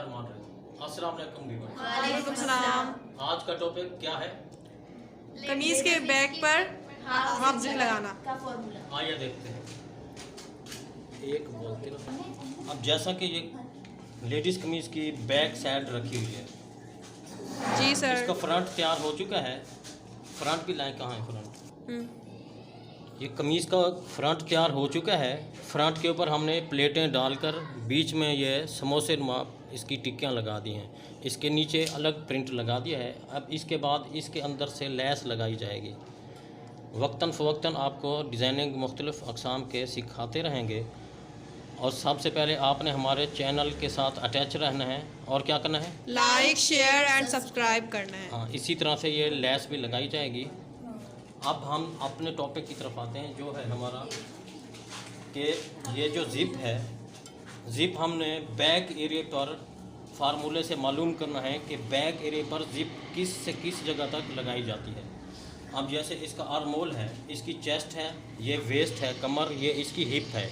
बिस्मिल्लाहिर्रहमानिर्रहीम। अस्सलाम वालेकुम व्यूअर्स। वालेकुम सलाम। आज का टॉपिक क्या है? कमीज के बैक पर हाफ जिप लगाना का फॉर्मूला। आइए देखते हैं। एक बोलते ना, अब जैसा कि ये लेडीज़ कमीज़ की बैक साइड रखी हुई है, जी सर। इसका फ्रंट तैयार हो चुका है। फ्रंट की लाइन कहाँ है? फ्रंट, ये कमीज़ का फ्रंट तैयार हो चुका है। फ्रंट के ऊपर हमने प्लेटें डालकर बीच में ये समोसे नुमा इसकी टिक्कियाँ लगा दी हैं। इसके नीचे अलग प्रिंट लगा दिया है। अब इसके बाद इसके अंदर से लैस लगाई जाएगी। वक्तन फ़वक्तन आपको डिज़ाइनिंग मुख्तलिफ़ अक़साम के सिखाते रहेंगे। और सबसे पहले आपने हमारे चैनल के साथ अटैच रहना है और क्या करना है, लाइक शेयर एंड सब्सक्राइब करना है। हाँ, इसी तरह से ये लैस भी लगाई जाएगी। अब हम अपने टॉपिक की तरफ आते हैं, जो है हमारा कि ये जो ज़िप है, ज़िप हमने बैक एरिया पर फार्मूले से मालूम करना है कि बैक एरिया पर ज़िप किस से किस जगह तक लगाई जाती है। अब जैसे इसका आर्मोल है, इसकी चेस्ट है, ये वेस्ट है, कमर, ये इसकी हिप है।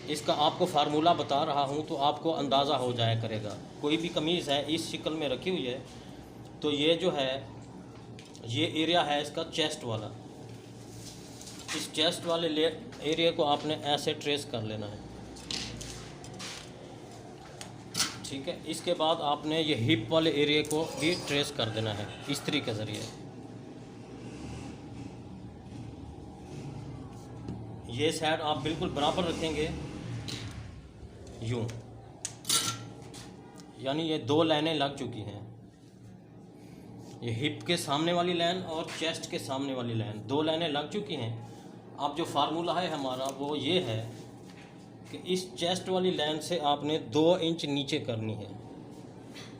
इसका आपको फार्मूला बता रहा हूँ तो आपको अंदाज़ा हो जाया करेगा। कोई भी कमीज़ है इस शक्ल में रखी हुई है तो ये जो है ये एरिया है इसका चेस्ट वाला। इस चेस्ट वाले एरिया को आपने ऐसे ट्रेस कर लेना है, ठीक है। इसके बाद आपने ये हिप वाले एरिया को भी ट्रेस कर देना है इस्त्री के ज़रिए। ये साइड आप बिल्कुल बराबर रखेंगे यूँ, यानी ये दो लाइनें लग चुकी हैं। ये हिप के सामने वाली लाइन और चेस्ट के सामने वाली लाइन, दो लाइनें लग चुकी हैं। अब जो फार्मूला है हमारा वो ये है कि इस चेस्ट वाली लाइन से आपने 2 इंच नीचे करनी है।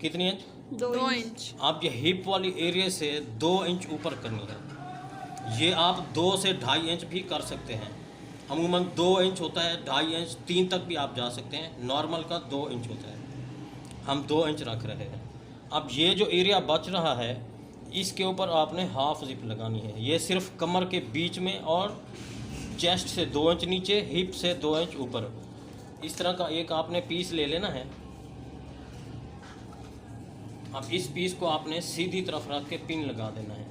कितनी इंच? 2 इंच। आप ये हिप वाली एरिया से 2 इंच ऊपर करनी है। ये आप 2 से 2.5 इंच भी कर सकते हैं। अमूमन 2 इंच होता है, 2.5 इंच, 3 तक भी आप जा सकते हैं। नॉर्मल का 2 इंच होता है, हम 2 इंच रख रहे हैं। अब ये जो एरिया बच रहा है इसके ऊपर आपने हाफ जिप लगानी है। ये सिर्फ कमर के बीच में और चेस्ट से 2 इंच नीचे, हिप से 2 इंच ऊपर। इस तरह का एक आपने पीस ले लेना है। अब इस पीस को आपने सीधी तरफ रख के पिन लगा देना है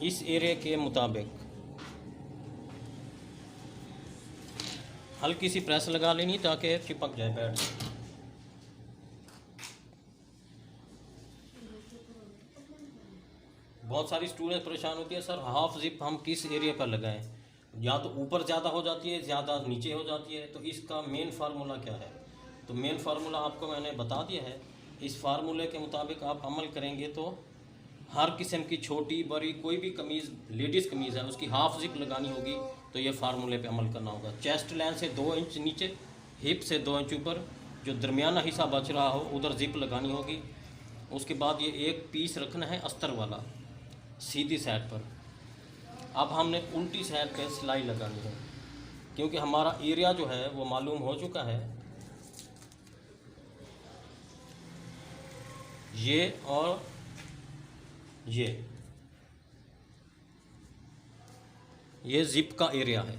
इस एरिया के मुताबिक। हल्की सी प्रेस लगा लेनी ताकि चिपक जाए बैठ। बहुत सारी स्टूडेंट परेशान होती है, सर हाफ जिप हम किस एरिया पर लगाएं, या तो ऊपर ज़्यादा हो जाती है, ज़्यादा नीचे हो जाती है। तो इसका मेन फार्मूला क्या है? तो मेन फार्मूला आपको मैंने बता दिया है। इस फार्मूले के मुताबिक आप अमल करेंगे तो हर किस्म की छोटी बड़ी कोई भी कमीज़, लेडीज़ कमीज़ है, उसकी हाफ जिप लगानी होगी तो ये फार्मूले पे अमल करना होगा। चेस्ट लाइन से 2 इंच नीचे, हिप से 2 इंच ऊपर, जो दरमियाना हिस्सा बच रहा हो उधर जिप लगानी होगी। उसके बाद ये एक पीस रखना है अस्तर वाला सीधी साइड पर। अब हमने उल्टी साइड पे सिलाई लगानी है क्योंकि हमारा एरिया जो है वो मालूम हो चुका है। ये और ये जिप का एरिया है।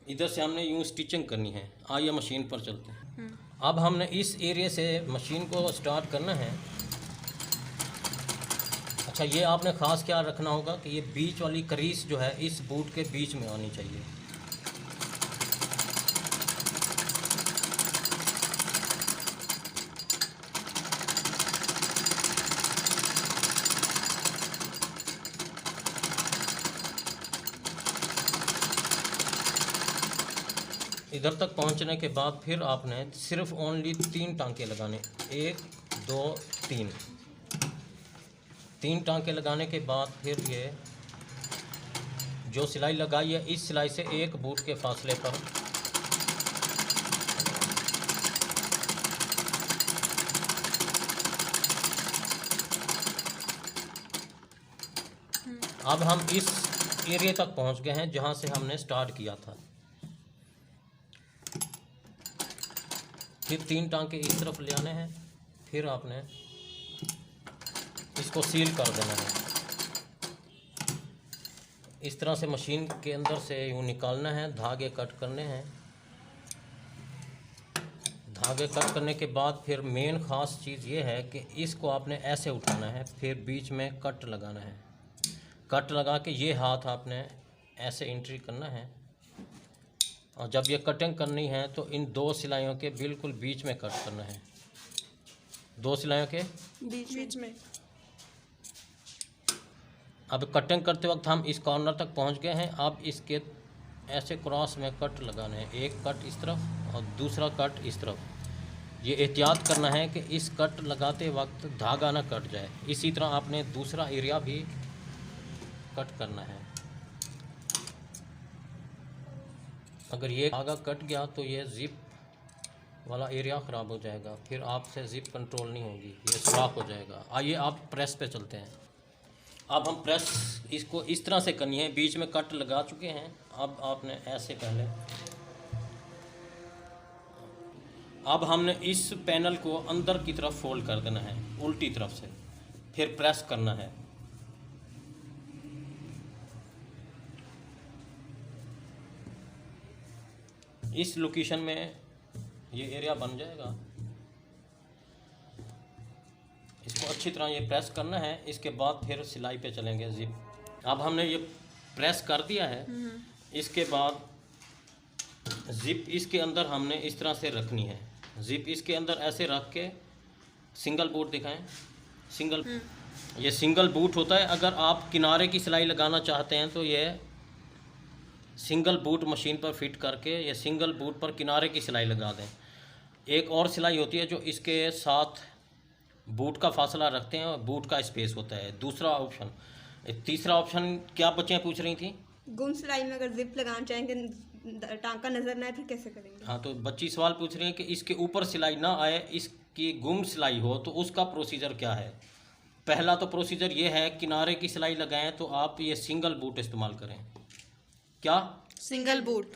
इधर से हमने यूँ स्टिचिंग करनी है। आइए मशीन पर चलते हैं। अब हमने इस एरिया से मशीन को स्टार्ट करना है। अच्छा, ये आपने ख़ास क्या रखना होगा कि ये बीच वाली क्रीज जो है इस बूट के बीच में आनी चाहिए। इधर तक पहुंचने के बाद फिर आपने सिर्फ ओनली 3 टांके लगाने, 1 2 3। 3 टांके लगाने के बाद फिर ये जो सिलाई लगाई है इस सिलाई से एक बूट के फासले पर अब हम इस एरिया तक पहुंच गए हैं जहां से हमने स्टार्ट किया था। फिर 3 टांके इस तरफ ले आने हैं, फिर आपने इसको सील कर देना है। इस तरह से मशीन के अंदर से यूँ निकालना है, धागे कट करने हैं। धागे कट करने के बाद फिर मेन ख़ास चीज़ ये है कि इसको आपने ऐसे उठाना है, फिर बीच में कट लगाना है। कट लगा के ये हाथ आपने ऐसे एंट्री करना है, और जब ये कटिंग करनी है तो इन 2 सिलाइयों के बिल्कुल बीच में कट करना है, 2 सिलाइयों के बीच में। अब कटिंग करते वक्त हम इस कॉर्नर तक पहुंच गए हैं। अब इसके ऐसे क्रॉस में कट लगाना है, एक कट इस तरफ और दूसरा कट इस तरफ। ये एहतियात करना है कि इस कट लगाते वक्त धागा ना कट जाए। इसी तरह आपने दूसरा एरिया भी कट करना है। अगर ये धागा कट गया तो ये जिप वाला एरिया ख़राब हो जाएगा, फिर आपसे जिप कंट्रोल नहीं होगी, ये सुराख हो जाएगा। आइए आप प्रेस पे चलते हैं। अब हम प्रेस इसको इस तरह से करनी है, बीच में कट लगा चुके हैं। अब आपने ऐसे पहले, अब हमने इस पैनल को अंदर की तरफ फोल्ड कर देना है उल्टी तरफ से, फिर प्रेस करना है। इस लोकेशन में ये एरिया बन जाएगा। इसको अच्छी तरह ये प्रेस करना है। इसके बाद फिर सिलाई पे चलेंगे जिप। अब हमने ये प्रेस कर दिया है। इसके बाद जिप इसके अंदर हमने इस तरह से रखनी है। जिप इसके अंदर ऐसे रख के सिंगल बूट दिखाएं, सिंगल, ये सिंगल बूट होता है। अगर आप किनारे की सिलाई लगाना चाहते हैं तो ये सिंगल बूट मशीन पर फिट करके ये सिंगल बूट पर किनारे की सिलाई लगा दें। एक और सिलाई होती है जो इसके साथ बूट का फासला रखते हैं और बूट का स्पेस होता है, दूसरा ऑप्शन। तीसरा ऑप्शन क्या बच्चियाँ पूछ रही थी? गुम सिलाई में अगर जिप लगाना चाहेंगे, टांका नजर ना आए, फिर कैसे करेंगे? हाँ, तो बच्ची सवाल पूछ रही है कि इसके ऊपर सिलाई ना आए, इसकी गुम सिलाई हो, तो उसका प्रोसीजर क्या है? पहला तो प्रोसीजर ये है, किनारे की सिलाई लगाएं तो आप ये सिंगल बूट इस्तेमाल करें। क्या? Single boot.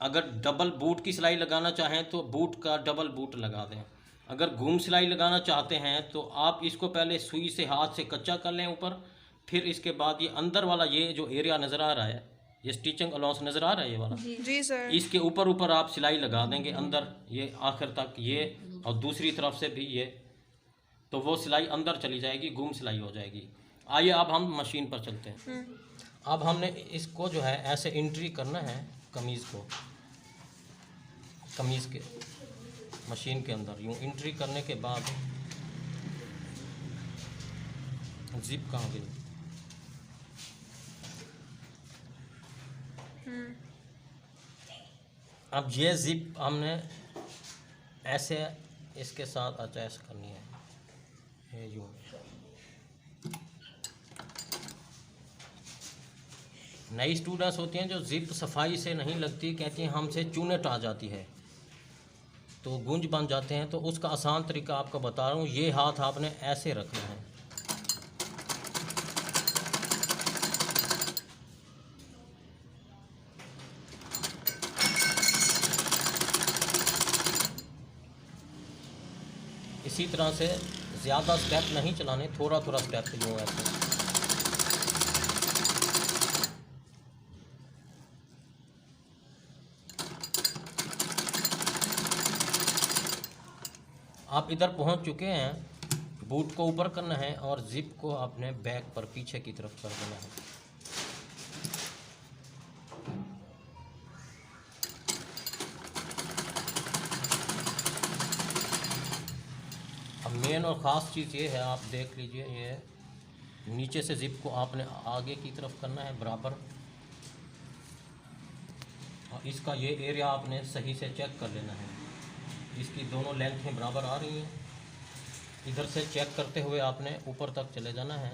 अगर डबल बूट की सिलाई लगाना चाहें तो बूट का डबल बूट लगा दें। अगर घूम सिलाई लगाना चाहते हैं तो आप इसको पहले सुई से हाथ से कच्चा कर लें ऊपर, फिर इसके बाद ये अंदर वाला ये जो एरिया नज़र आ रहा है, ये स्टिचिंग अलाउंस नज़र आ रहा है ये वाला, जी सर, इसके ऊपर आप सिलाई लगा देंगे अंदर ये आखिर तक ये, और दूसरी तरफ से भी ये, तो वो सिलाई अंदर चली जाएगी, गुम सिलाई हो जाएगी। आइए अब हम मशीन पर चलते हैं। अब हमने इसको जो है ऐसे एंट्री करना है कमीज़ को, कमीज़ के मशीन के अंदर यूँ एंट्री करने के बाद जिप कहाँ गई? अब ये जिप हमने ऐसे इसके साथ अटैच करनी है, ये यूँ। नई स्टूडेंट्स होती हैं जो जिप सफाई से नहीं लगती, कहती हैं हमसे चूनेट आ जाती है तो गूंज बन जाते हैं। तो उसका आसान तरीका आपको बता रहा हूँ। ये हाथ आपने ऐसे रखना है, इसी तरह से ज़्यादा स्टेप नहीं चलाने, थोड़ा थोड़ा स्टेप यूँ ऐसे। आप इधर पहुंच चुके हैं, बूट को ऊपर करना है और जिप को अपने बैक पर पीछे की तरफ कर देना है। अब मेन और ख़ास चीज़ ये है, आप देख लीजिए, ये नीचे से जिप को आपने आगे की तरफ करना है बराबर, और इसका ये एरिया आपने सही से चेक कर लेना है, इसकी दोनों लेंथें बराबर आ रही हैं। इधर से चेक करते हुए आपने ऊपर तक चले जाना है।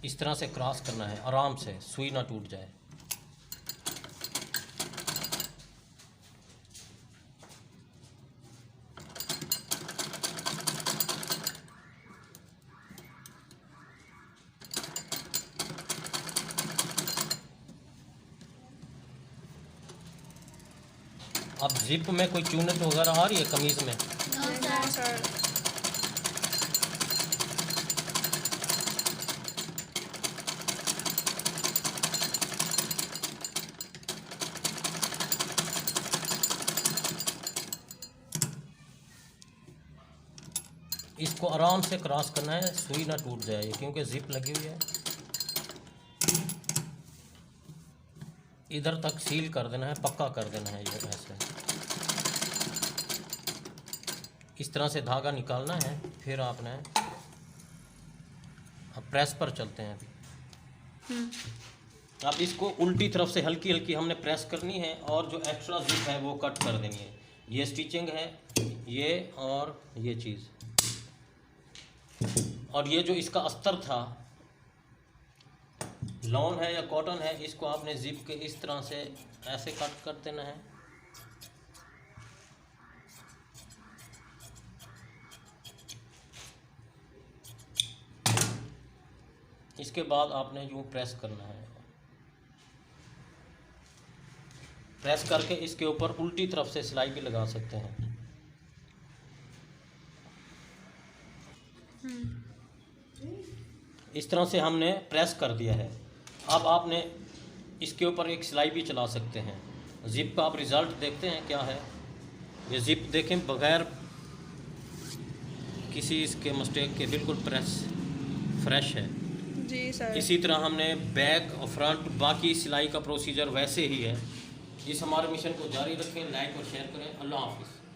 इस तरह से क्रॉस करना है, आराम से, सुई ना टूट जाए। अब जिप में कोई चूनट वगैरह आ रही है कमीज़ में? No sir. इसको आराम से क्रॉस करना है, सुई ना टूट जाए क्योंकि जिप लगी हुई है। इधर तक सील कर देना है, पक्का कर देना है। ये ऐसे इस तरह से धागा निकालना है। फिर आपने अब प्रेस पर चलते हैं। अभी अब इसको उल्टी तरफ से हल्की हल्की हमने प्रेस करनी है और जो एक्स्ट्रा जिप है वो कट कर देनी है। ये स्टिचिंग है, ये और ये चीज़, और ये जो इसका अस्तर था, लॉन है या कॉटन है, इसको आपने जिप के इस तरह से ऐसे कट कर देना है। इसके बाद आपने यूँ प्रेस करना है। प्रेस करके इसके ऊपर उल्टी तरफ से सिलाई भी लगा सकते हैं। इस तरह से हमने प्रेस कर दिया है। अब आपने इसके ऊपर एक सिलाई भी चला सकते हैं। जिप का आप रिज़ल्ट देखते हैं क्या है। ये जिप देखें, बगैर किसी इसके मिस्टेक के बिल्कुल फ्रेश है। जी सर। इसी तरह हमने बैक और फ्रंट, बाकी सिलाई का प्रोसीजर वैसे ही है। इस हमारे मिशन को जारी रखें, लाइक और शेयर करें। अल्लाह हाफिज़।